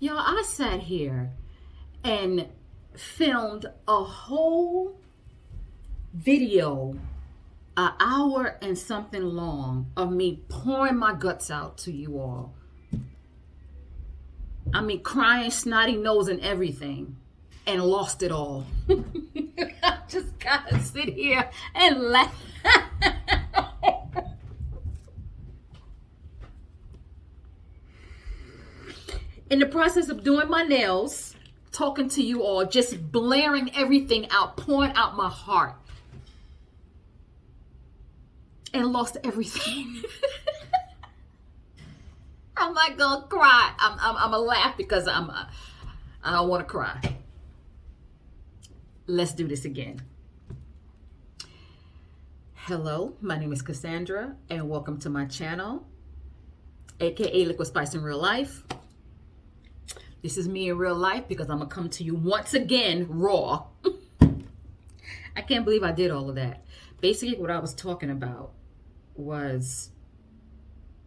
Y'all, I sat here and filmed a whole video, an hour and something long, of me pouring my guts out to you all. I mean, crying, snotty nose and everything, and lost it all. I just gotta sit here and laugh. In the process of doing my nails, talking to you all, just blaring everything out, pouring out my heart, and lost everything. I'm not gonna cry. I'm gonna laugh because I don't want to cry. Let's do this again. Hello, my name is Cassandra, and welcome to my channel, aka Liquid Spice in Real Life. This is me in real life because I'm gonna come to you once again raw. I can't believe I did all of that. Basically, what I was talking about was,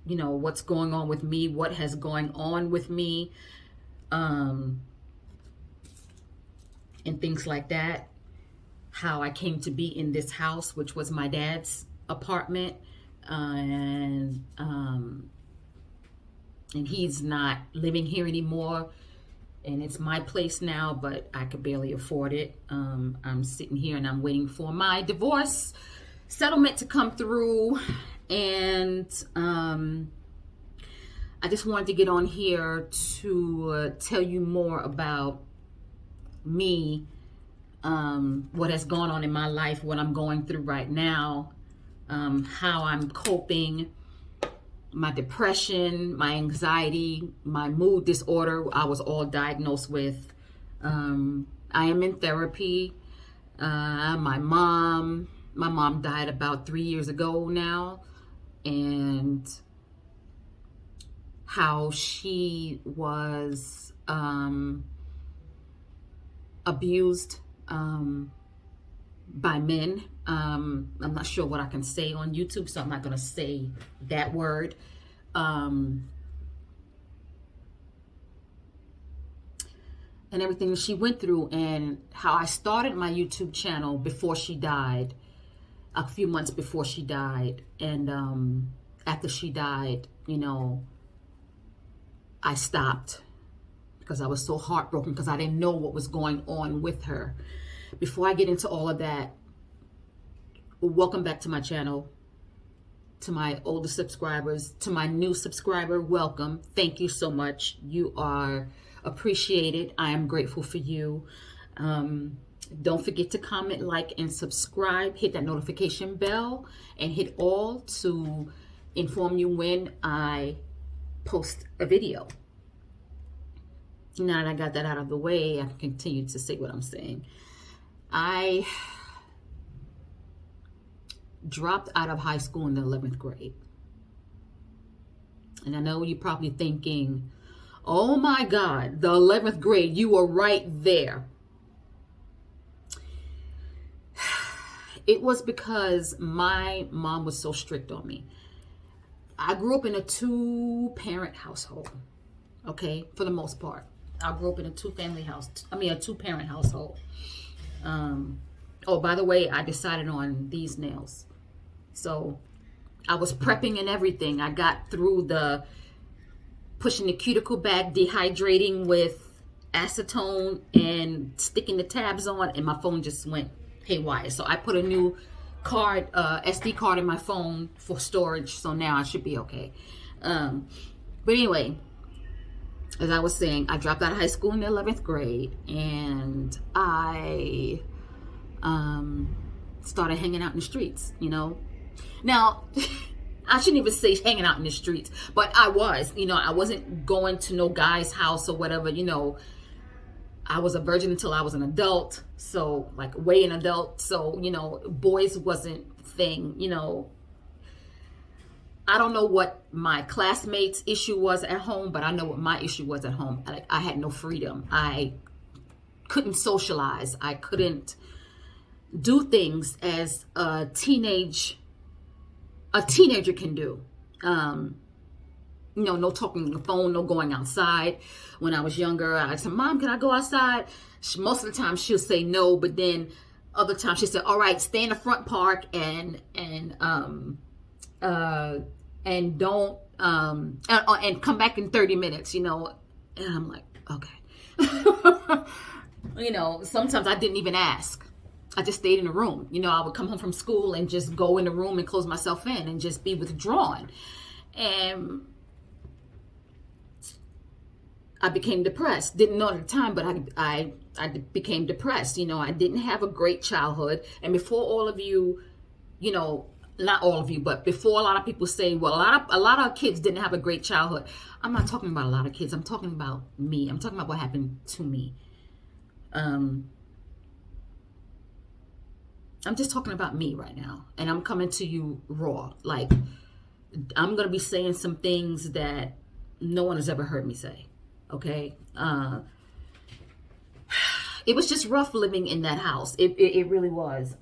you know, what's going on with me, what has going on with me, and things like that. How I came to be in this house, which was my dad's apartment, and he's not living here anymore, and it's my place now, but I could barely afford it. I'm sitting here and I'm waiting for my divorce settlement to come through, and I just wanted to get on here to tell you more about me, what has gone on in my life, what I'm going through right now, how I'm coping, my depression, my anxiety, my mood disorder I was all diagnosed with. I am in therapy. My mom died about 3 years ago now, and how she was abused by men. I'm not sure what I can say on YouTube, so I'm not going to say that word. And everything she went through, and how I started my YouTube channel before she died, a few months before she died. And after she died, you know, I stopped because I was so heartbroken because I didn't know what was going on with her. Before I get into all of that, welcome back to my channel. To my older subscribers, to my new subscriber, welcome. Thank you so much. You are appreciated. I am grateful for you. Don't forget to comment, like, and subscribe. Hit that notification bell and hit all to inform you when I post a video. Now that I got that out of the way, I can continue to say what I'm saying. I dropped out of high school in the 11th grade. And I know you're probably thinking, oh my God, the 11th grade, you were right there. It was because my mom was so strict on me. I grew up in a two-parent household, okay, for the most part. I grew up in a two-parent household. Oh, by the way, I decided on these nails. So I was prepping and everything. I got through the pushing the cuticle back, dehydrating with acetone and sticking the tabs on, and my phone just went haywire. So I put a new card, SD card in my phone for storage. So now I should be okay. But anyway, as I was saying, I dropped out of high school in the 11th grade, and I started hanging out in the streets, you know. Now, I shouldn't even say hanging out in the streets, but I was, you know, I wasn't going to no guy's house or whatever, you know. I was a virgin until I was an adult, so like way an adult, so, you know, boys wasn't a thing, you know. I don't know what my classmates' issue was at home, but I know what my issue was at home. I had no freedom. I couldn't socialize. I couldn't do things as a teenager can do. No talking on the phone, no going outside. When I was younger, I said, Mom, can I go outside? Most of the time she'll say no, but then other times she said, all right, stay in the front park and don't and come back in 30 minutes, And I'm like, okay. Sometimes I didn't even ask. I just stayed in the room. I would come home from school and just go in the room and close myself in and just be withdrawn. And I became depressed. Didn't know at the time, but I became depressed. I didn't have a great childhood. And before all of you, not all of you, but before a lot of people say, well, a lot of kids didn't have a great childhood. I'm not talking about a lot of kids. I'm talking about me. I'm talking about what happened to me. I'm just talking about me right now. And I'm coming to you raw. Like, I'm going to be saying some things that no one has ever heard me say. Okay? It was just rough living in that house. It really was.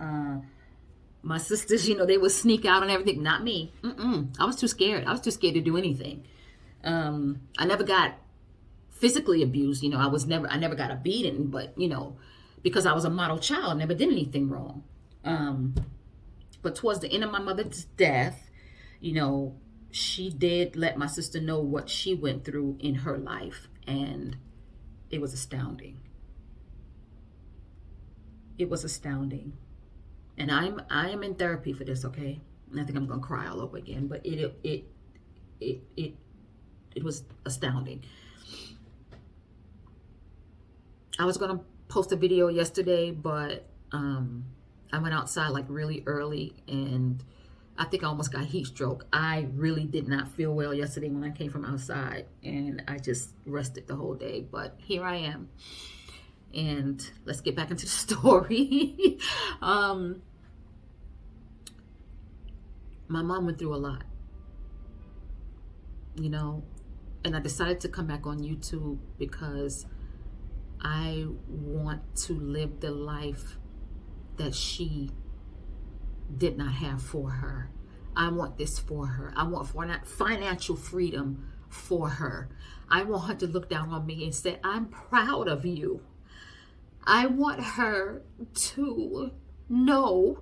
My sisters, they would sneak out and everything. Not me. I was too scared. I was too scared to do anything. I never got physically abused. I never got a beating, but, because I was a model child, never did anything wrong. But towards the end of my mother's death, she did let my sister know what she went through in her life. And it was astounding. It was astounding. And I am in therapy for this, okay? And I think I'm gonna cry all over again, but it was astounding. I was gonna post a video yesterday, but I went outside like really early, and I think I almost got heat stroke. I really did not feel well yesterday when I came from outside, and I just rested the whole day. But here I am. And let's get back into the story. My mom went through a lot, and I decided to come back on YouTube because I want to live the life that she did not have for her. I want this for her. I want financial freedom for her. I want her to look down on me and say, I'm proud of you. I want her to know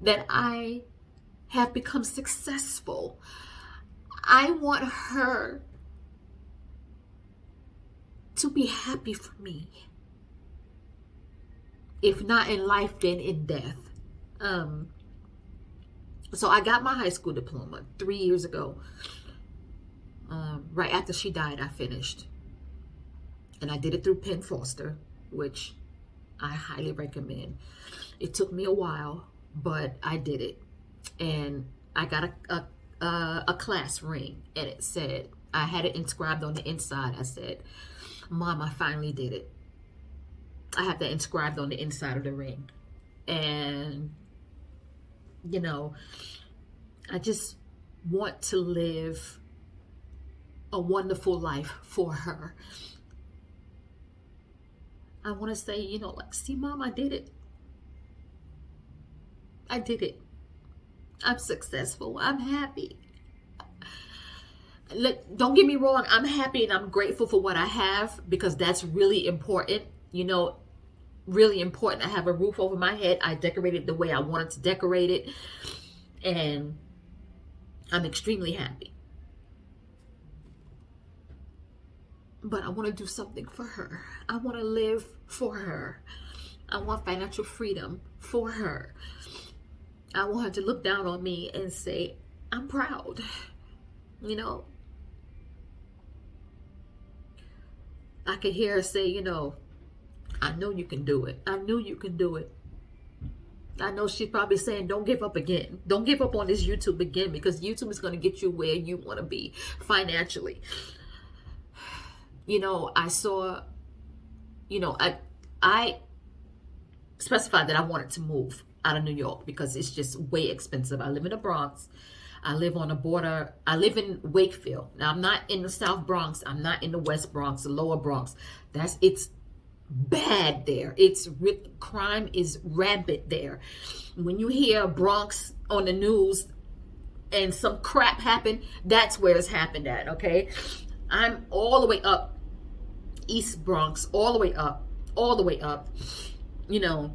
that I have become successful. I want her to be happy for me. If not in life, then in death. So I got my high school diploma 3 years ago. Right after she died, I finished. And I did it through Penn Foster, which I highly recommend. It took me a while, but I did it. And I got a class ring, and it said, I had it inscribed on the inside. I said, Mom, I finally did it. I have that inscribed on the inside of the ring. And, I just want to live a wonderful life for her. I want to say, see, Mom, I did it. I did it. I'm successful. I'm happy. Don't get me wrong. I'm happy and I'm grateful for what I have, because that's really important. Really important. I have a roof over my head. I decorated the way I wanted to decorate it. And I'm extremely happy. But I want to do something for her. I want to live for her. I want financial freedom for her. I want her to look down on me and say, I'm proud. I could hear her say, I know you can do it. I knew you can do it. I know she's probably saying, don't give up again. Don't give up on this YouTube again, because YouTube is going to get you where you want to be financially. I saw, I specified that I wanted to move out of New York because it's just way expensive. I live in the Bronx. I live on the border. I live in Wakefield. Now, I'm not in the South Bronx. I'm not in the West Bronx, the Lower Bronx. It's bad there. Crime is rampant there. When you hear Bronx on the news, and some crap happened, that's where it's happened at, okay? I'm all the way up East Bronx, all the way up, you know,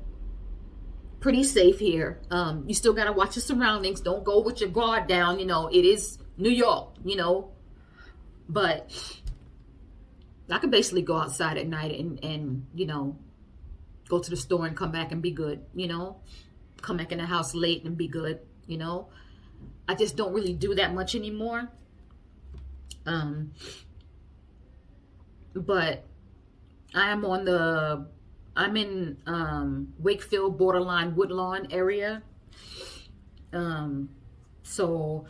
pretty safe here. You still got to watch your surroundings. Don't go with your guard down. You know, it is New York, you know, but I could basically go outside at night and, you know, go to the store and come back and be good, you know, come back in the house late and be good, you know. I just don't really do that much anymore. But I'm in Wakefield, borderline Woodlawn area. So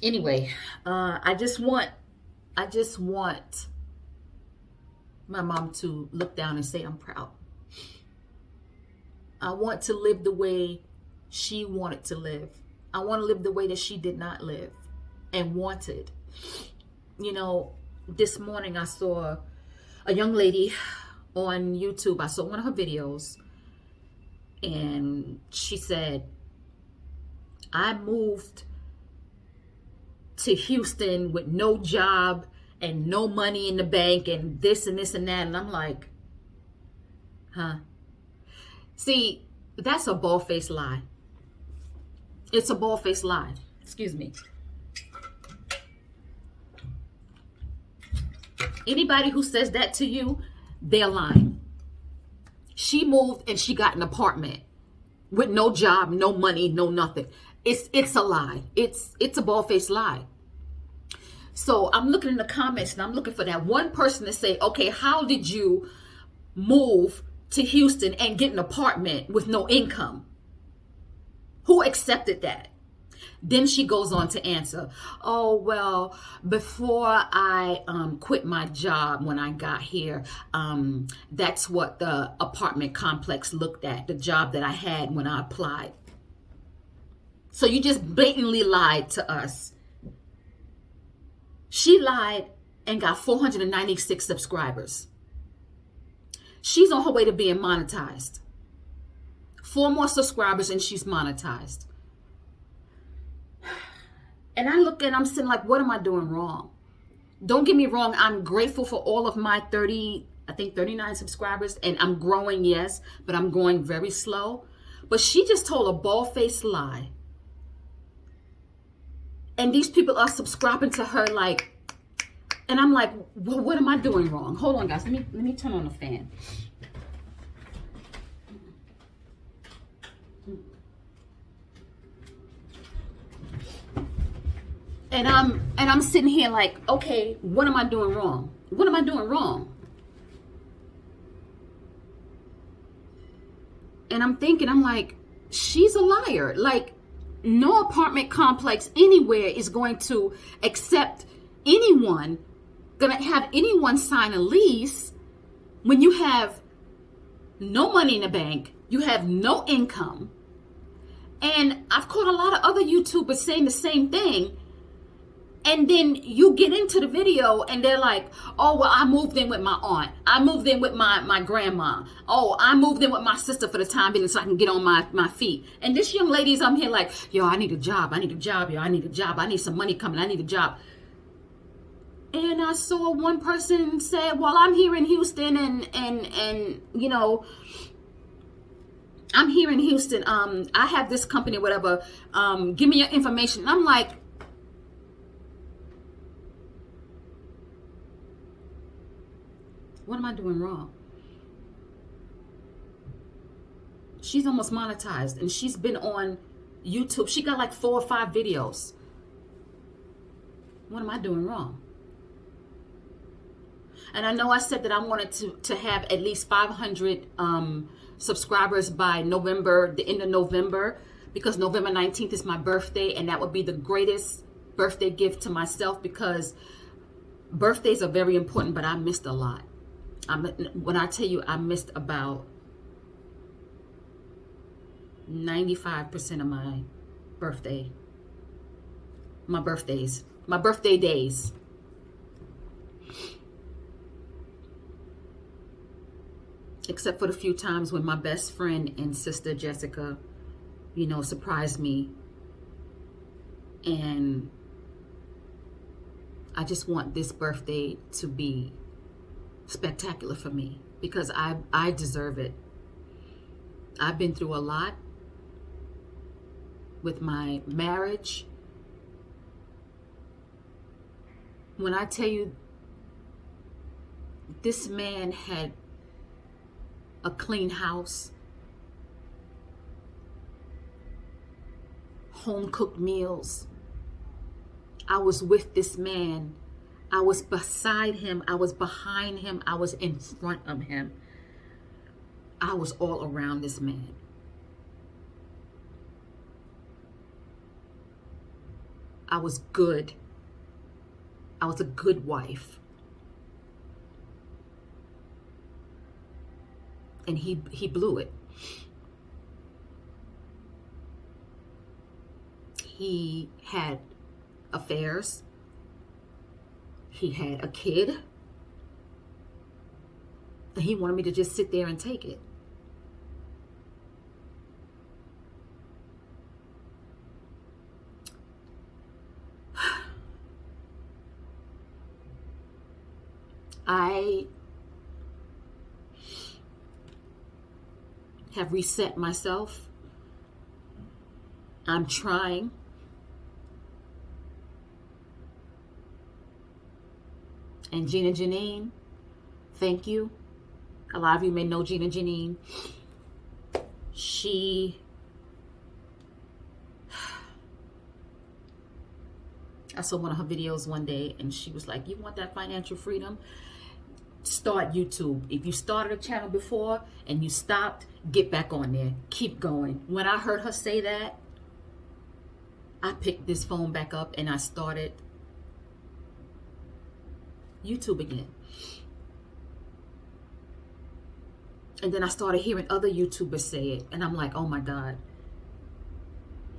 anyway, I just want my mom to look down and say I'm proud. I want to live the way she wanted to live. I want to live the way that she did not live and wanted. You know, this morning I saw a young lady on YouTube. I saw one of her videos, and she said, I moved to Houston with no job and no money in the bank and this and this and that. And I'm like, huh? See, that's a bald-faced lie. It's a bald-faced lie. Excuse me. Anybody who says that to you, they're lying. She moved and she got an apartment with no job, no money, no nothing. It's a lie. It's a bald-faced lie. So I'm looking in the comments and I'm looking for that one person to say, okay, how did you move to Houston and get an apartment with no income? Who accepted that? Then she goes on to answer, oh, well, before I quit my job when I got here, that's what the apartment complex looked at, the job that I had when I applied. So you just blatantly lied to us. She lied and got 496 subscribers. She's on her way to being monetized. 4 more subscribers and she's monetized. And I look and I'm sitting like, what am I doing wrong? Don't get me wrong. I'm grateful for all of my 39 subscribers, and I'm growing, yes, but I'm growing very slow. But she just told a bald-faced lie. And these people are subscribing to her like, and I'm like, well, what am I doing wrong? Hold on, guys. Let me turn on the fan. And I'm sitting here like, okay, what am I doing wrong? What am I doing wrong? And I'm thinking, I'm like, she's a liar. Like, no apartment complex anywhere is going to accept anyone, gonna have anyone sign a lease when you have no money in the bank, you have no income. And I've caught a lot of other YouTubers saying the same thing. And then you get into the video and they're like, oh, well, I moved in with my aunt. I moved in with my grandma. Oh, I moved in with my sister for the time being so I can get on my feet. And this young lady's, I'm here like, yo, I need a job. I need a job, yo. I need a job. I need some money coming. I need a job. And I saw one person say, well, I'm here in Houston and you know, I'm here in Houston. I have this company, whatever. Give me your information. And I'm like, what am I doing wrong? She's almost monetized and she's been on YouTube. She got like 4 or 5 videos. What am I doing wrong? And I know I said that I wanted to have at least 500 subscribers by November, the end of November, because November 19th is my birthday, and that would be the greatest birthday gift to myself, because birthdays are very important, but I missed a lot. When I tell you I missed about 95% of my birthday days. Except for the few times when my best friend and sister Jessica, you know, surprised me And I just want this birthday to be spectacular for me because I deserve it. I've been through a lot with my marriage. When I tell you, this man had a clean house, home cooked meals. I was with this man. I was beside him. I was behind him. I was in front of him. I was all around this man. I was good. I was a good wife. And he blew it. He had affairs. He had a kid. And he wanted me to just sit there and take it. I have reset myself. I'm trying. And Gina Janine, thank you. A lot of you may know Gina Janine. I saw one of her videos one day and she was like, you want that financial freedom? Start YouTube. If you started a channel before and you stopped, get back on there. Keep going. When I heard her say that, I picked this phone back up and I started YouTube again. And then I started hearing other YouTubers say it. And I'm like, oh my God.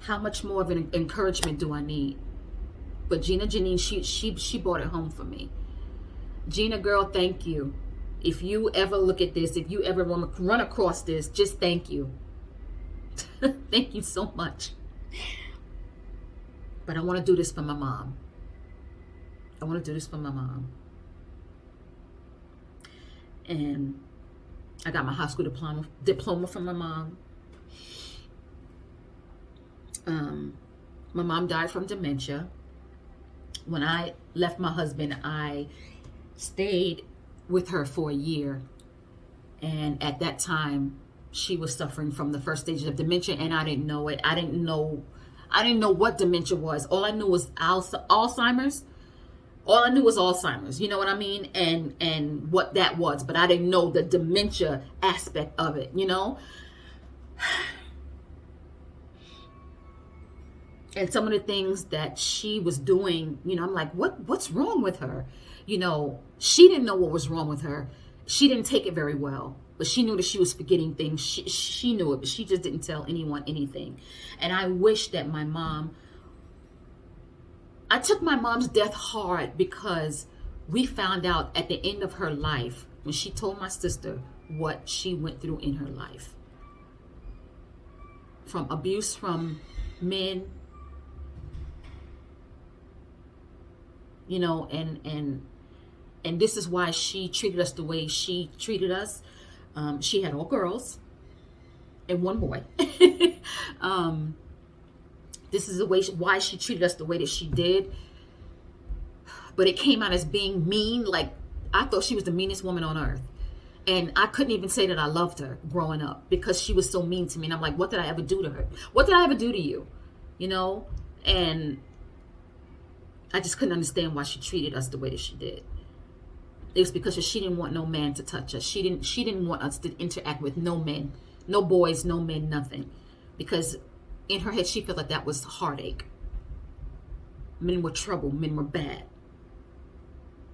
How much more of an encouragement do I need? But Gina Janine, she brought it home for me. Gina girl, thank you. If you ever look at this, if you ever run across this, just thank you. Thank you so much. But I want to do this for my mom. I want to do this for my mom. And I got my high school diploma from my mom. My mom died from dementia. When I left my husband, I stayed with her for a year. And at that time, she was suffering from the first stages of dementia, and I didn't know it. I didn't know what dementia was. All I knew was Alzheimer's. All I knew was Alzheimer's, you know what I mean? And what that was, but I didn't know the dementia aspect of it, you know? And some of the things that she was doing, you know, I'm like, what's wrong with her? You know, she didn't know what was wrong with her. She didn't take it very well, but she knew that she was forgetting things. She knew it, but she just didn't tell anyone anything. And I wish that I took my mom's death hard because we found out at the end of her life, when she told my sister what she went through in her life. From abuse from men, you know, and this is why she treated us the way she treated us. She had all girls and one boy. This is why she treated us the way that she did. But it came out as being mean. Like, I thought she was the meanest woman on earth. And I couldn't even say that I loved her growing up because she was so mean to me. And I'm like, what did I ever do to her? What did I ever do to you? You know? And I just couldn't understand why she treated us the way that she did. It was because she didn't want no man to touch us. She didn't want us to interact with no men, no boys, no men, nothing. Because in her head, she felt like that was heartache. Men were trouble. Men were bad.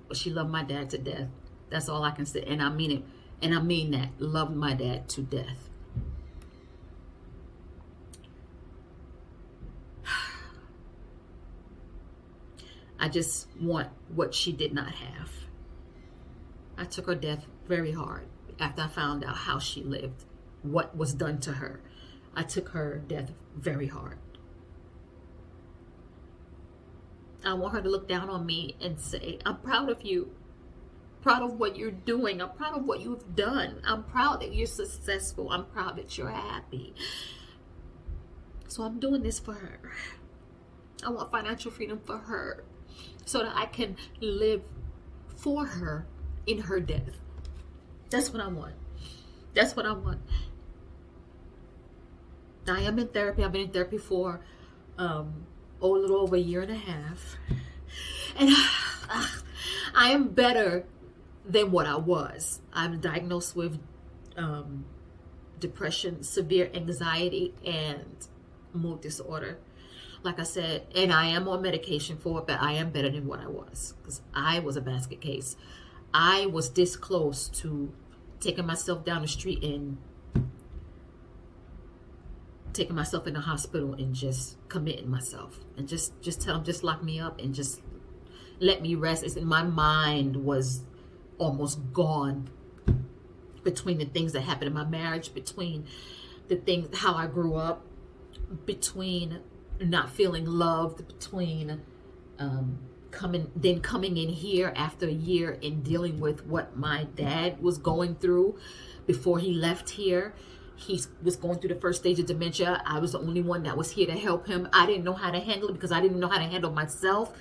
But she loved my dad to death. That's all I can say. And I mean it. And I mean that. Loved my dad to death. I just want what she did not have. I took her death very hard after I found out how she lived, what was done to her. I took her death very hard. I want her to look down on me and say, I'm proud of you. Proud of what you're doing. I'm proud of what you've done. I'm proud that you're successful. I'm proud that you're happy. So I'm doing this for her. I want financial freedom for her so that I can live for her in her death. That's what I want. That's what I want. I am in therapy. I've been in therapy for a little over a year and a half. And I am better than what I was. I'm diagnosed with depression, severe anxiety, and mood disorder. Like I said, and I am on medication for it, but I am better than what I was, because I was a basket case. I was this close to taking myself down the street and taking myself in the hospital and just committing myself and just tell them, just lock me up and just let me rest. My mind was almost gone between the things that happened in my marriage, between the things, how I grew up, between not feeling loved, between coming in here after a year and dealing with what my dad was going through before he left here. He was going through the first stage of dementia. I was the only one that was here to help him. I didn't know how to handle it because I didn't know how to handle myself.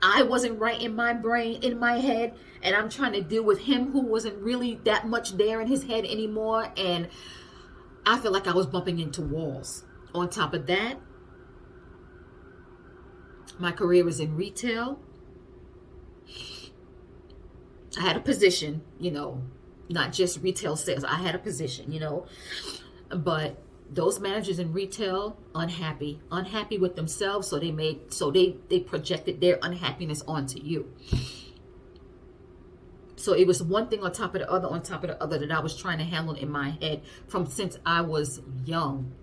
I wasn't right in my brain, in my head, and I'm trying to deal with him who wasn't really that much there in his head anymore. And I feel like I was bumping into walls. On top of that, my career was in retail. I had a position, not just retail sales. I had a position, but those managers in retail, unhappy with themselves. So they projected their unhappiness onto you. So it was one thing on top of the other, on top of the other, that I was trying to handle in my head since I was young.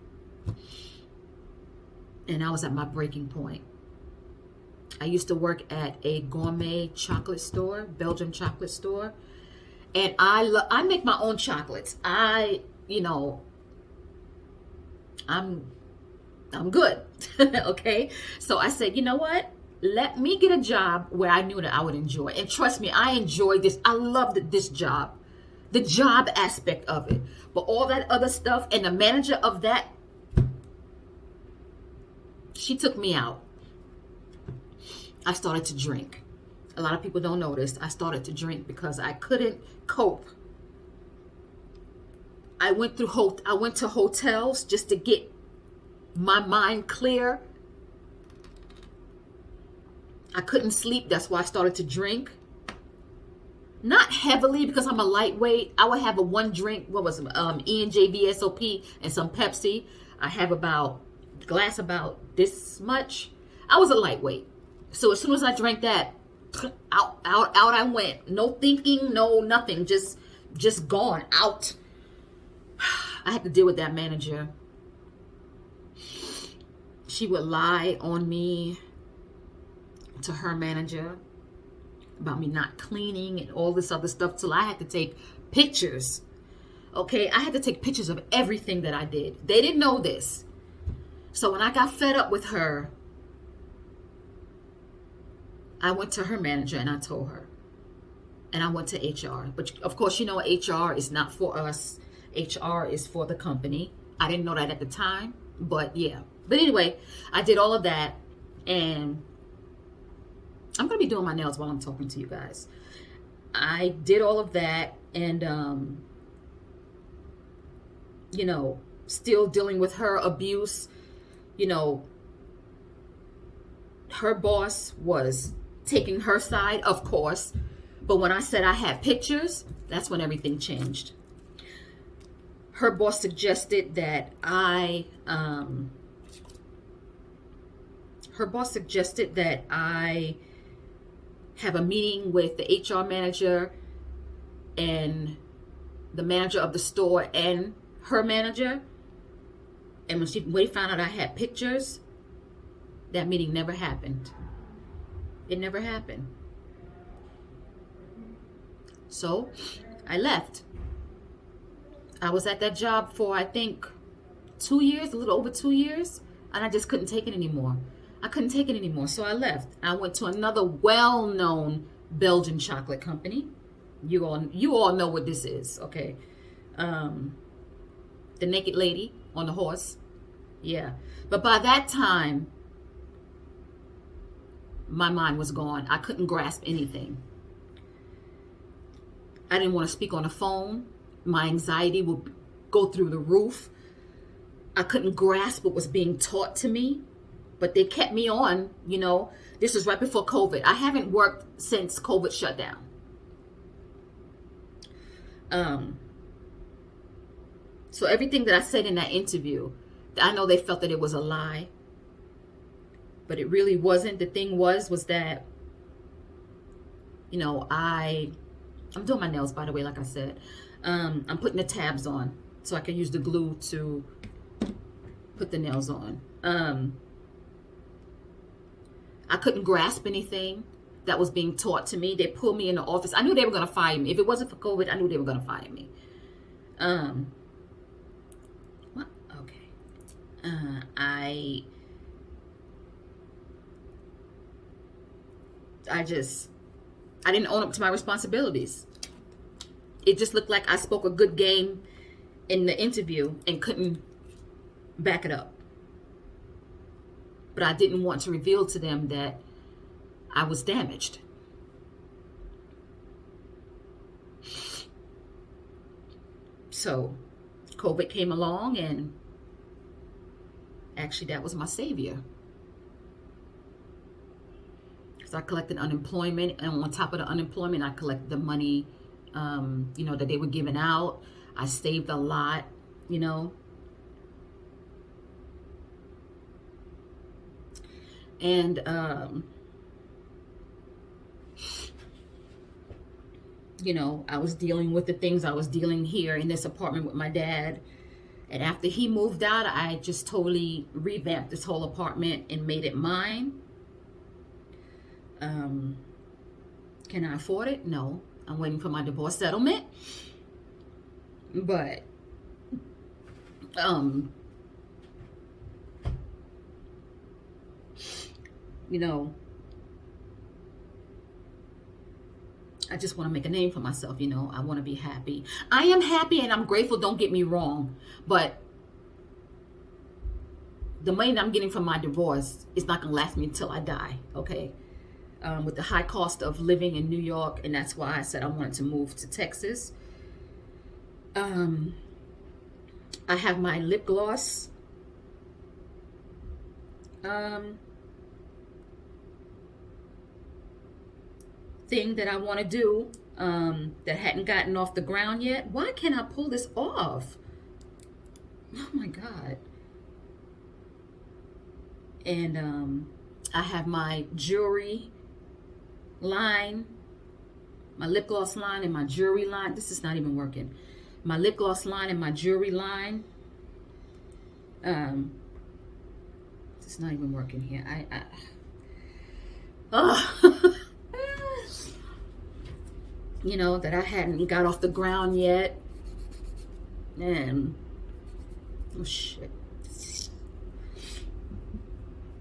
And I was at my breaking point. I used to work at a gourmet chocolate store, Belgian chocolate store. And I make my own chocolates. I'm good. Okay. So I said, you know what? Let me get a job where I knew that I would enjoy. And trust me, I enjoyed this. I loved this job. The job aspect of it. But all that other stuff, and the manager of that, she took me out. I started to drink. A lot of people don't know this. I started to drink because I couldn't cope. I went to hotels just to get my mind clear. I couldn't sleep. That's why I started to drink. Not heavily, because I'm a lightweight. I would have one drink. What was it? ENJBSOP and some Pepsi. I have glass about this much. I was a lightweight. So as soon as I drank that, out I went. No thinking, no nothing. Just gone out. I had to deal with that manager. She would lie on me to her manager about me not cleaning and all this other stuff, till I had to take pictures. Okay, I had to take pictures of everything that I did. They didn't know this. So when I got fed up with her, I went to her manager and I told her. And I went to HR. But of course, HR is not for us. HR is for the company. I didn't know that at the time, but yeah. But anyway, I did all of that, and I'm going to be doing my nails while I'm talking to you guys. I did all of that, and, still dealing with her abuse. Her boss was taking her side, of course. But when I said I had pictures, that's when everything changed. Her boss suggested that I have a meeting with the HR manager and the manager of the store and her manager. And when they found out I had pictures, that meeting never happened. It never happened. So I left. I was at that job for, I think, 2 years, a little over 2 years, and I just couldn't take it anymore. I couldn't take it anymore, so I left. I went to another well-known Belgian chocolate company. You all know what this is, okay? The naked lady on the horse. Yeah. But by that time, my mind was gone. I couldn't grasp anything. I didn't want to speak on the phone. My anxiety would go through the roof. I couldn't grasp what was being taught to me, but they kept me on, you know. This was right before COVID. I haven't worked since COVID shut down. So everything that I said in that interview, I know they felt that it was a lie, but it really wasn't. The thing was that, you know, I'm doing my nails, by the way, like I said. I'm putting the tabs on so I can use the glue to put the nails on. I couldn't grasp anything that was being taught to me. They pulled me in the office. I knew they were going to fire me. If it wasn't for COVID, I knew they were going to fire me. What? Okay. I didn't own up to my responsibilities. It just looked like I spoke a good game in the interview and couldn't back it up. But I didn't want to reveal to them that I was damaged. So COVID came along, and actually that was my savior. Because I collected unemployment, and on top of the unemployment, I collected the money, you know, that they were giving out. I saved a lot, you know. And you know, I was dealing with the things I was dealing here in this apartment with my dad. And after he moved out, I just totally revamped this whole apartment and made it mine. Can I afford it? No. I'm waiting for my divorce settlement. But you know, I just want to make a name for myself, you know. I want to be happy. I am happy and I'm grateful, don't get me wrong. But the money that I'm getting from my divorce is not going to last me until I die, okay? With the high cost of living in New York, and that's why I said I wanted to move to Texas. I have my lip gloss. Thing that I want to do that hadn't gotten off the ground yet. Why can't I pull this off? Oh my God. And I have my jewelry line, my lip gloss line and my jewelry line. This is not even working. My lip gloss line and my jewelry line. It's not even working here. You know, that I hadn't got off the ground yet. And oh shit.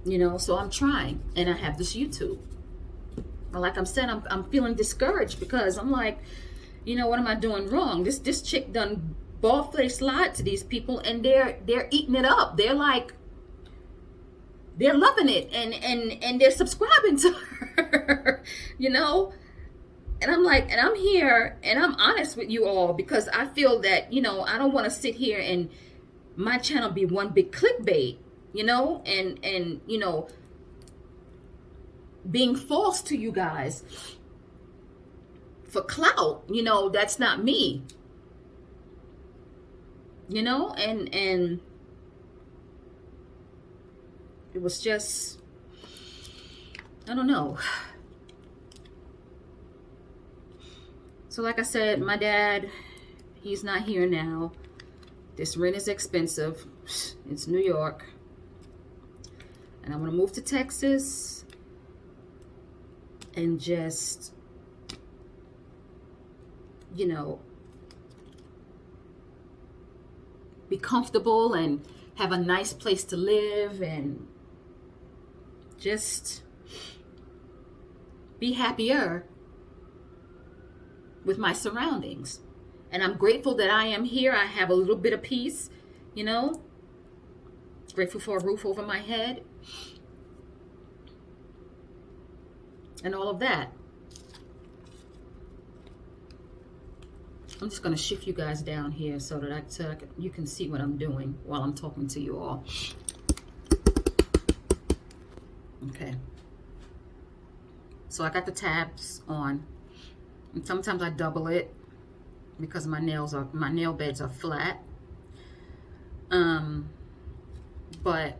You know, so I'm trying, and I have this YouTube. Like I'm saying, I'm feeling discouraged because I'm like, you know, what am I doing wrong? This chick done bald-faced lied to these people, and they're eating it up. They're like, they're loving it, and they're subscribing to her, you know. And I'm like, and I'm here, and I'm honest with you all because I feel that, you know, I don't want to sit here and my channel be one big clickbait, you know, and you know, being false to you guys for clout, you know. That's not me, you know. And it was just, I don't know. So like I said, my dad, he's not here now. This rent is expensive. It's New York. And I want to move to Texas and just, you know, be comfortable and have a nice place to live and just be happier with my surroundings. And I'm grateful that I am here. I have a little bit of peace, you know. Grateful for a roof over my head. And all of that. I'm just going to shift you guys down here so that you can see what I'm doing while I'm talking to you all. Okay. So I got the tabs on. And sometimes I double it because my nail beds are flat. But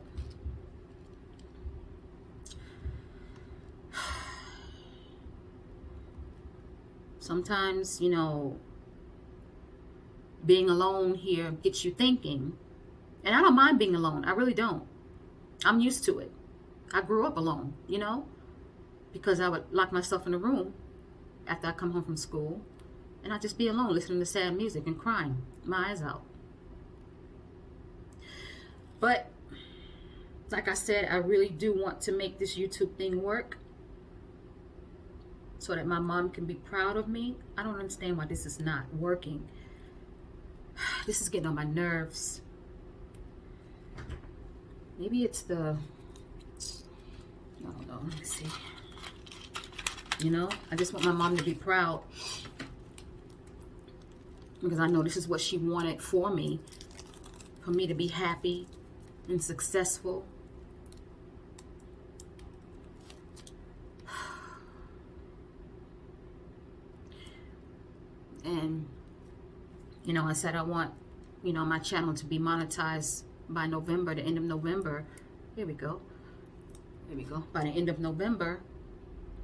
sometimes, you know, being alone here gets you thinking. And I don't mind being alone. I really don't. I'm used to it. I grew up alone, you know, because I would lock myself in a room after I come home from school, and I'd just be alone listening to sad music and crying my eyes out. But like I said, I really do want to make this YouTube thing work so that my mom can be proud of me. I don't understand why this is not working. This is getting on my nerves. Maybe it's the, I don't know, let me see. You know, I just want my mom to be proud because I know this is what she wanted for me to be happy and successful. And, you know, I said I want, you know, my channel to be monetized by November, the end of November. Here we go. There we go. By the end of November.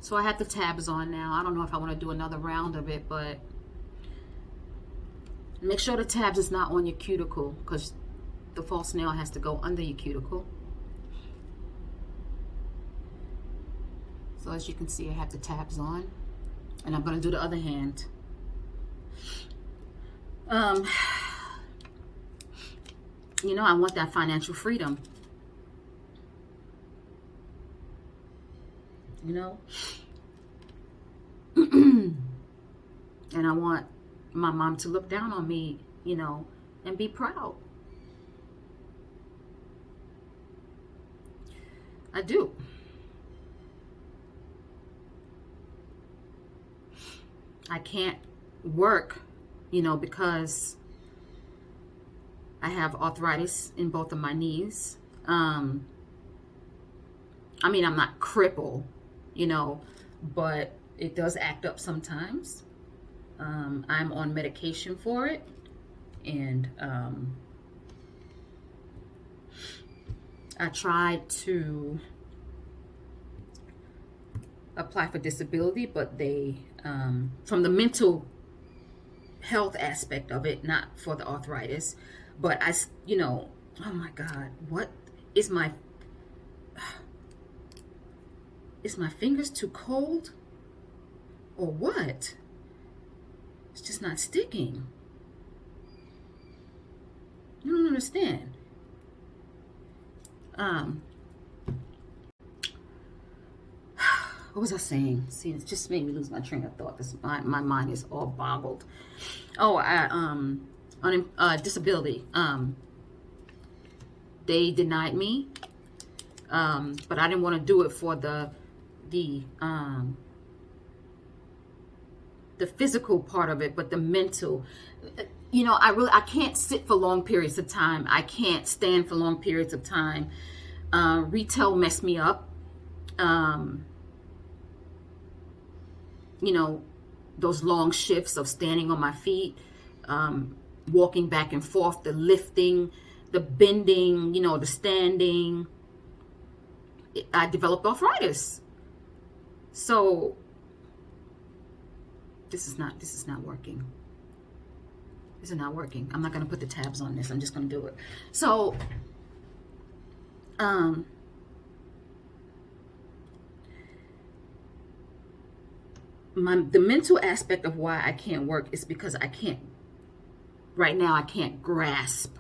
So I have the tabs on now. I don't know if I want to do another round of it, but make sure the tabs is not on your cuticle because the false nail has to go under your cuticle. So as you can see, I have the tabs on, and I'm going to do the other hand. You know, I want that financial freedom. You know, and I want my mom to look down on me, you know, and be proud. I do. I can't work, you know, because I have arthritis in both of my knees. I mean, I'm not crippled, you know, but it does act up sometimes. I'm on medication for it, and I tried to apply for disability, but they, from the mental health aspect of it, not for the arthritis, but I, you know, oh my God, what is my fingers too cold or what? It's just not sticking. You don't understand. What was I saying? See, it just made me lose my train of thought. This, my mind is all boggled. Oh, on disability. They denied me, but I didn't want to do it for the physical part of it, but the mental. You know, I can't sit for long periods of time. I can't stand for long periods of time. Retail messed me up. You know, those long shifts of standing on my feet, walking back and forth, the lifting, the bending, you know, the standing. I developed arthritis. So this is not working. This is not working. I'm not going to put the tabs on this. I'm just going to do it. So, the mental aspect of why I can't work is because I can't, right now, I can't grasp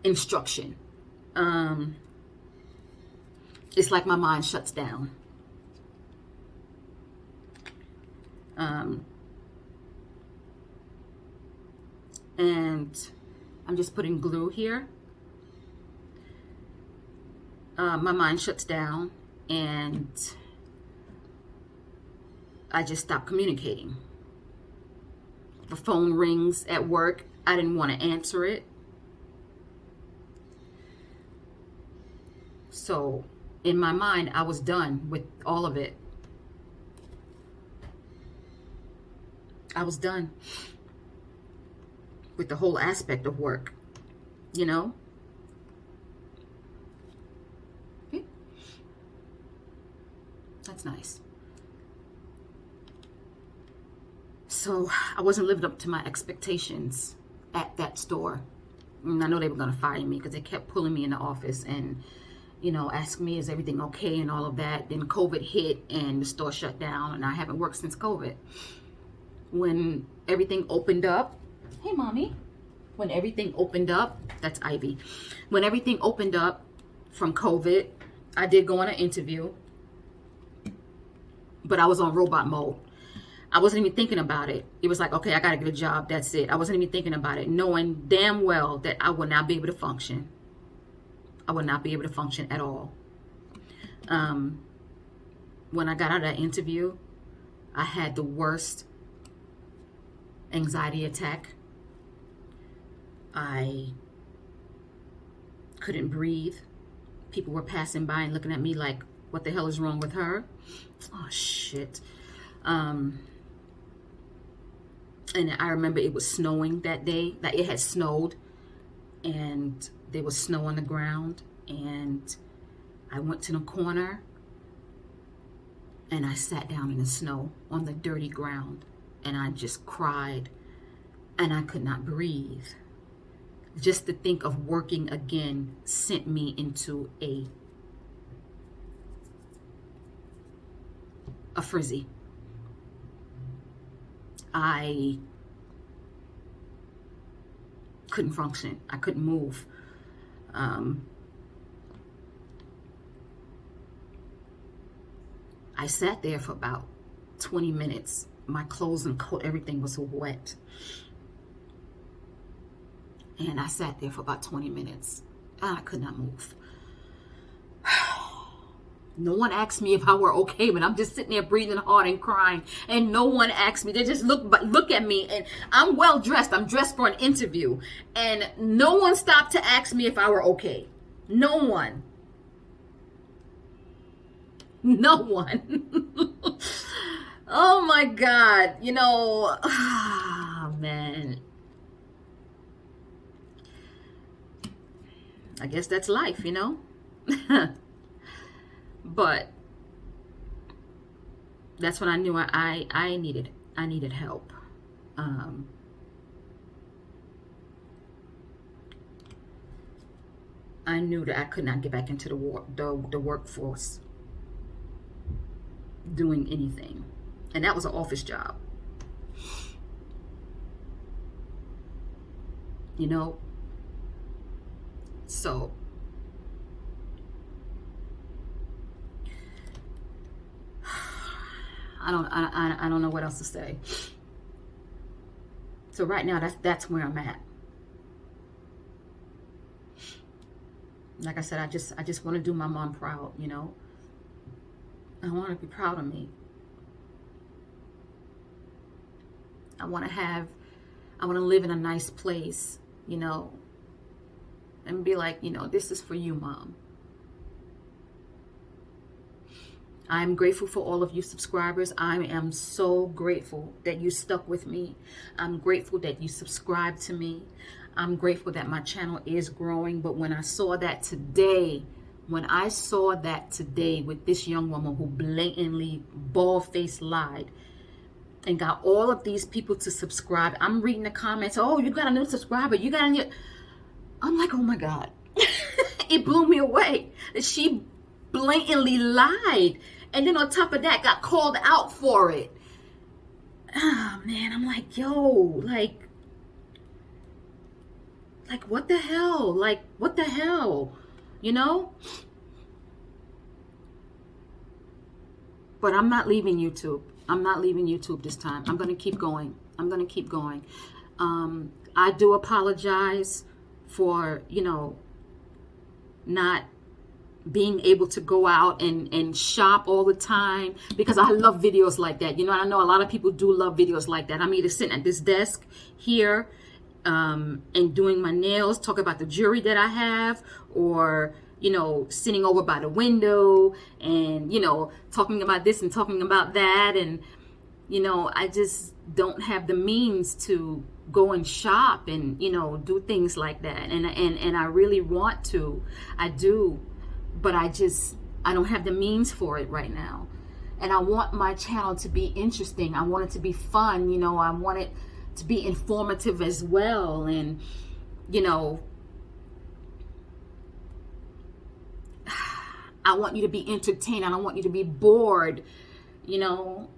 instruction. um, it's like my mind shuts down. And I'm just putting glue here. My mind shuts down and I just stop communicating. The phone rings at work. I didn't want to answer it. So in my mind, I was done with all of it. I was done with the whole aspect of work, you know? Okay. That's nice. So I wasn't living up to my expectations at that store. And I know they were going to fire me because they kept pulling me in the office and, you know, asking me, is everything okay and all of that. Then COVID hit and the store shut down and I haven't worked since COVID. When everything opened up, hey, mommy. When everything opened up, that's Ivy. When everything opened up from COVID, I did go on an interview, but I was on robot mode. I wasn't even thinking about it. It was like, okay, I got to get a job. That's it. I wasn't even thinking about it, knowing damn well that I would not be able to function. I would not be able to function at all. When I got out of that interview, I had the worst anxiety attack. I couldn't breathe. People were passing by and looking at me like, what the hell is wrong with her? Oh, shit. And I remember it was snowing that day. Like it had snowed and there was snow on the ground. And I went to the corner and I sat down in the snow on the dirty ground. And I just cried and I could not breathe. Just to think of working again sent me into a frizzy. I couldn't function. I couldn't move. I sat there for about 20 minutes. My clothes and coat, everything was wet. And I sat there for about 20 minutes. And I could not move. No one asked me if I were okay, but I'm just sitting there breathing hard and crying. And no one asked me. They just look at me. And I'm well dressed. I'm dressed for an interview. And no one stopped to ask me if I were okay. No one. No one. Oh my God. You know, oh man. I guess that's life, you know? But that's when I knew I needed help. I knew that I could not get back into the workforce doing anything. And that was an office job. You know? So I don't know what else to say. So right now that's where I'm at. Like I said, I just want to do my mom proud, you know. I want to be proud of me. I want to live in a nice place, you know, and be like, you know, this is for you, Mom. I'm grateful for all of you subscribers. I am so grateful that you stuck with me. I'm grateful that you subscribed to me. I'm grateful that my channel is growing. But when I saw that today, with this young woman who blatantly bald-faced lied and got all of these people to subscribe, I'm reading the comments, oh, you got a new subscriber, you got a new... I'm like, oh my God. It blew me away that she blatantly lied. And then on top of that, got called out for it. Oh, man, I'm like, yo, like, what the hell? Like, what the hell? you know? But I'm not leaving YouTube. I'm not leaving YouTube this time. I'm going to keep going. I'm going to keep going. I do apologize for, you know, not being able to go out and shop all the time, because I love videos like that. You know, I know a lot of people do love videos like that. I'm either sitting at this desk here and doing my nails, talking about the jewelry that I have, or, you know, sitting over by the window and, you know, talking about this and talking about that. And, you know, I just don't have the means to go and shop and, you know, do things like that. And I really want to. I do. But I don't have the means for it right now. And I want my channel to be interesting. I want it to be fun. You know, I want it to be informative as well. And, you know, I want you to be entertained. I don't want you to be bored, you know.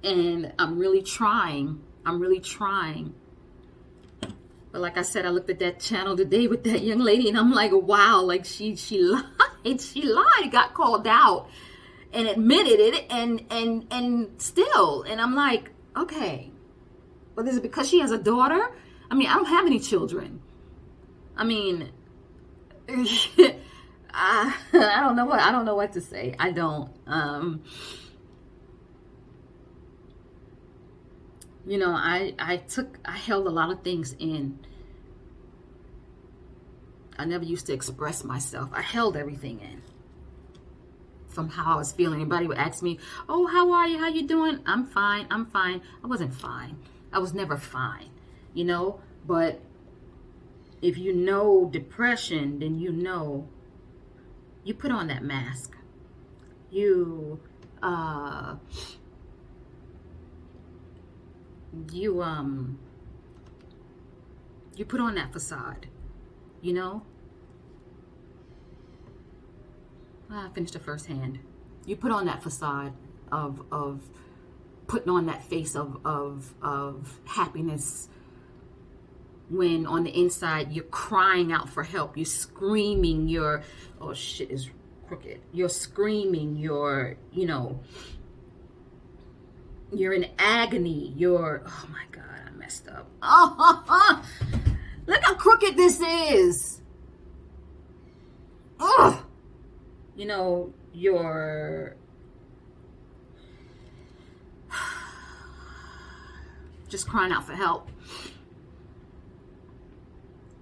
And I'm really trying. I'm really trying. But like I said, I looked at that channel today with that young lady, and I'm like, wow, like she lied. She lied, got called out and admitted it, and still. And I'm like, okay, well, is it because she has a daughter? I mean, I don't have any children. I mean, I don't know what to say. I don't. You know, I held a lot of things in. I never used to express myself. I held everything in. From how I was feeling. Anybody would ask me, oh, how are you? How you doing? I'm fine. I'm fine. I wasn't fine. I was never fine. You know? But if you know depression, then you know you put on that mask. You put on that facade, you know. I finished the first hand. You put on that facade of putting on that face of happiness, when on the inside you're crying out for help. You're screaming. You're, oh shit is crooked. You're screaming. You're, you know, you're in agony. You're, oh my God, I messed up. Oh, look how crooked this is. Ugh. You know, you're just crying out for help.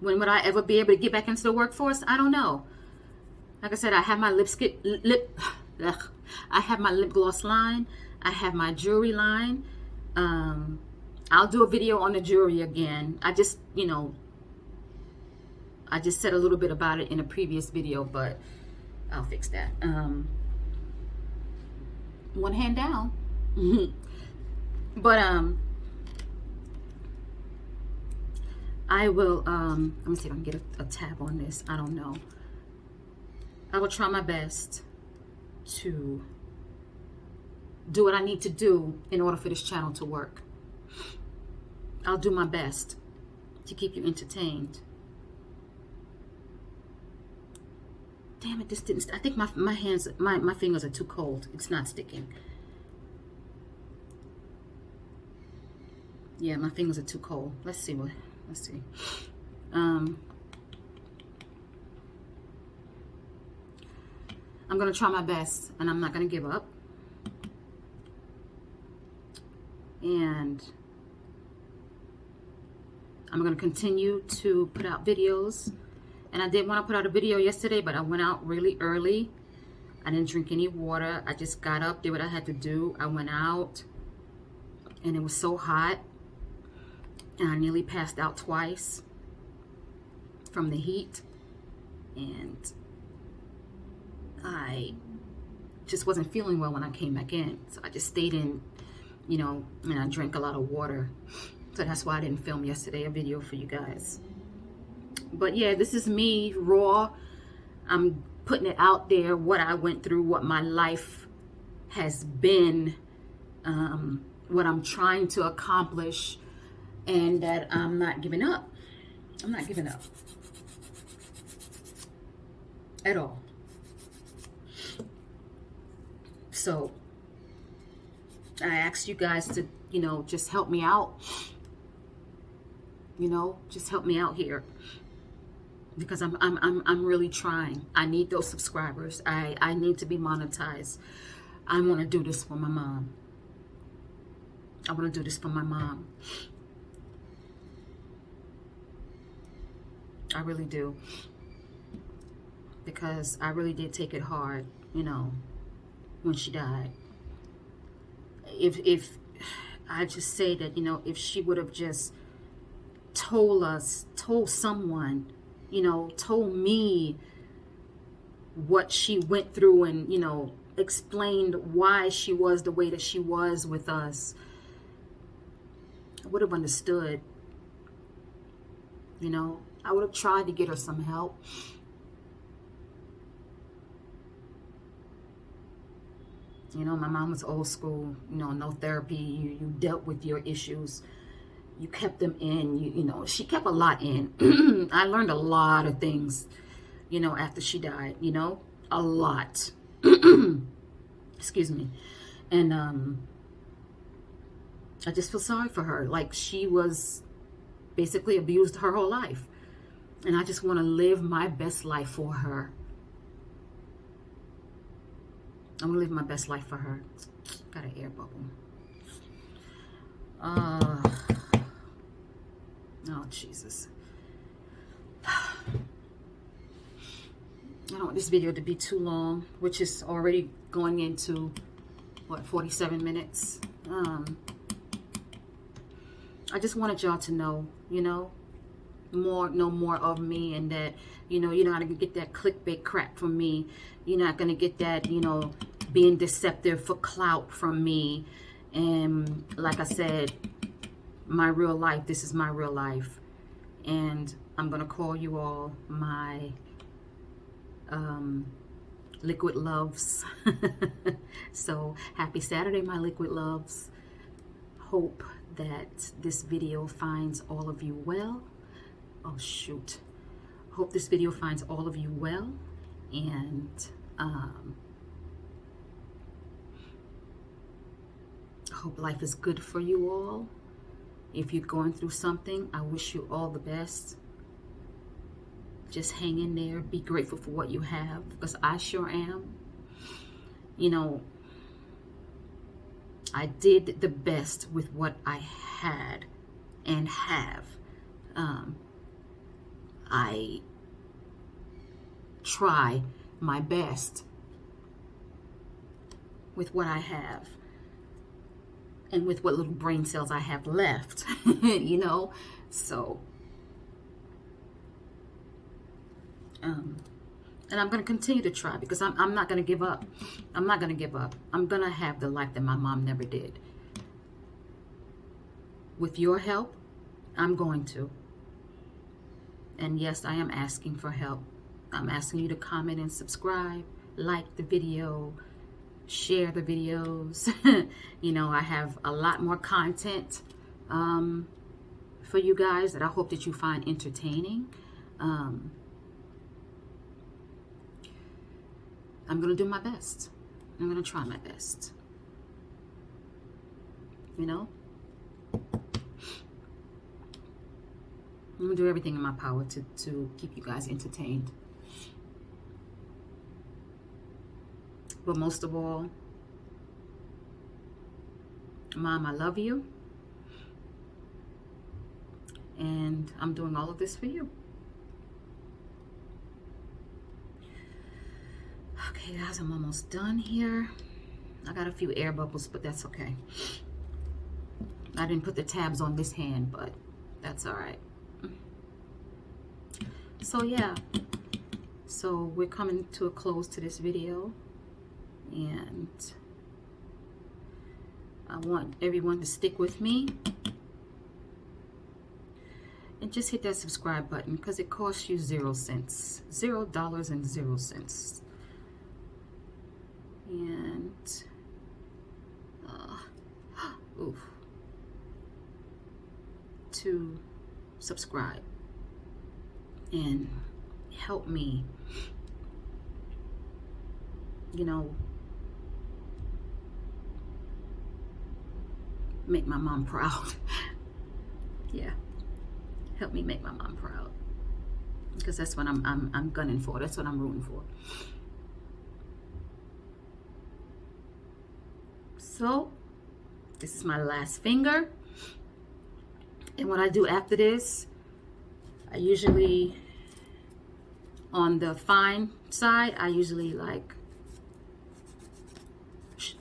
When would I ever be able to get back into the workforce? I don't know. Like I said, I have my I have my lip gloss line. I have my jewelry line. I'll do a video on the jewelry again. I just, you know, I just said a little bit about it in a previous video, but I'll fix that. One hand down. But I will, let me see if I can get a tab on this. I don't know. I will try my best to do what I need to do in order for this channel to work. I'll do my best to keep you entertained. Damn it, this didn't, I think my hands, my fingers are too cold. It's not sticking. Yeah, my fingers are too cold. Let's see. I'm going to try my best, and I'm not going to give up. And I'm going to continue to put out videos. And I did want to put out a video yesterday, but I went out really early. I didn't drink any water. I just got up, did what I had to do. I went out, and it was so hot. And I nearly passed out twice from the heat. And I just wasn't feeling well when I came back in. So I just stayed in, you know, and I drank a lot of water. So that's why I didn't film yesterday a video for you guys. But yeah, this is me, raw. I'm putting it out there, what I went through, what my life has been, what I'm trying to accomplish, and that I'm not giving up. I'm not giving up. at all. So I asked you guys to, you know, just help me out. You know, just help me out here, because I'm really trying. I need those subscribers. I need to be monetized. I want to do this for my mom. I want to do this for my mom. I really do. Because I really did take it hard, you know, when she died. If I just say that, you know, if she would have just told someone, you know, told me what she went through, and, you know, explained why she was the way that she was with us, I would have understood. You know, I would have tried to get her some help. You know, my mom was old school, you know, no therapy. You dealt with your issues. You kept them in. You know, she kept a lot in. I learned a lot of things, you know, after she died, you know, a lot. Excuse me. And I just feel sorry for her. Like, she was basically abused her whole life. And I just want to live my best life for her. I'm going to live my best life for her. Got an air bubble. Oh, Jesus. I don't want this video to be too long, which is already going into, what, 47 minutes. I just wanted y'all to know, you know, know more of me, and that, you know, you're not going to get that clickbait crap from me. You're not going to get that, you know, being deceptive for clout from me. And like I said, my real life, this is my real life. And I'm going to call you all my liquid loves. So happy Saturday, my liquid loves. Hope that this video finds all of you well. Oh, shoot. Hope this video finds all of you well. And hope life is good for you all. If you're going through something, I wish you all the best. Just hang in there. Be grateful for what you have, because I sure am. You know, I did the best with what I had and have. I try my best with what I have and with what little brain cells I have left, you know. So, and I'm going to continue to try, because I'm not going to give up. I'm not going to give up. I'm going to have the life that my mom never did. With your help, I'm going to. And yes, I am asking for help. I'm asking you to comment and subscribe, like the video, share the videos. You know, I have a lot more content for you guys that I hope that you find entertaining. I'm going to do my best. I'm going to try my best. You know? I'm going to do everything in my power to keep you guys entertained. But most of all, Mom, I love you. And I'm doing all of this for you. Okay, guys, I'm almost done here. I got a few air bubbles, but that's okay. I didn't put the tabs on this hand, but that's all right. So yeah, so we're coming to a close to this video, and I want everyone to stick with me and just hit that subscribe button, because it costs you 0 cents, $0.00. And to subscribe and help me you know, make my mom proud. Yeah, help me make my mom proud, because that's what I'm gunning for. That's what I'm rooting for. So this is my last finger, and what I do after this, I usually, on the fine side, I usually like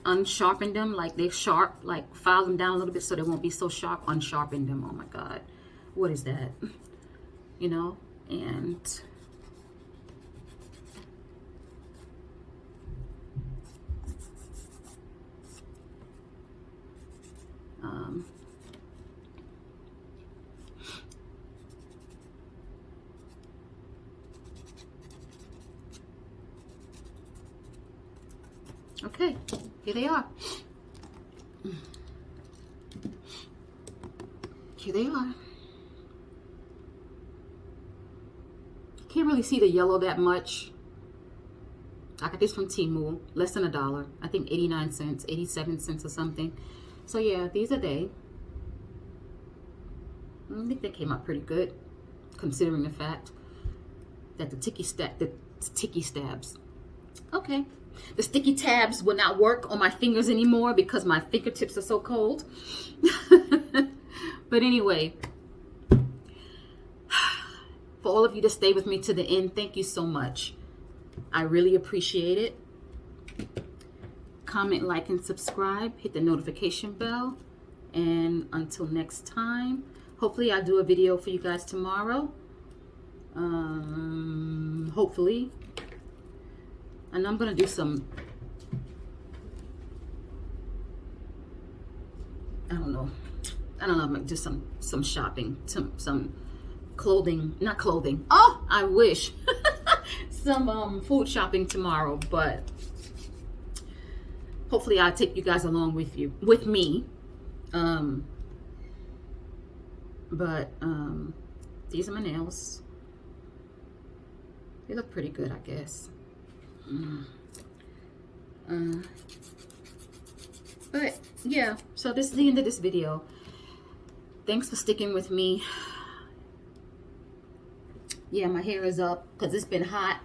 unsharpen them, like they're sharp, like file them down a little bit so they won't be so sharp. Unsharpen them. Oh my God, what is that? You know, and okay, here they are. Here they are. Can't really see the yellow that much. I got this from Temu, less than $1. I think 89 cents, 87 cents or something. So yeah, these are they. I think they came out pretty good, considering the fact that the sticky stabs. Okay. The sticky tabs will not work on my fingers anymore because my fingertips are so cold. But anyway, for all of you to stay with me to the end, thank you so much. I really appreciate it. Comment, like, and subscribe. Hit the notification bell. And until next time, hopefully I'll do a video for you guys tomorrow. Hopefully. And I'm going to do some, I don't know, I'm going to do some shopping, some clothing, not clothing. Oh, I wish. Some food shopping tomorrow, but hopefully I'll take you guys along with me. These are my nails. They look pretty good, I guess. But yeah, so this is the end of this video. Thanks for sticking with me. Yeah, my hair is up because it's been hot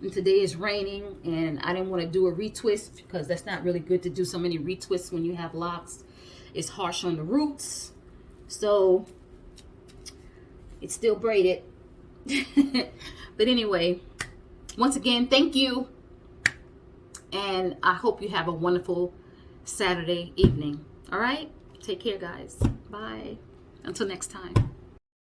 and today is raining, and I didn't want to do a retwist because that's not really good to do so many retwists when you have locks. It's harsh on the roots, so it's still braided. But anyway, once again, thank you. And I hope you have a wonderful Saturday evening. All right? Take care, guys. Bye. Until next time.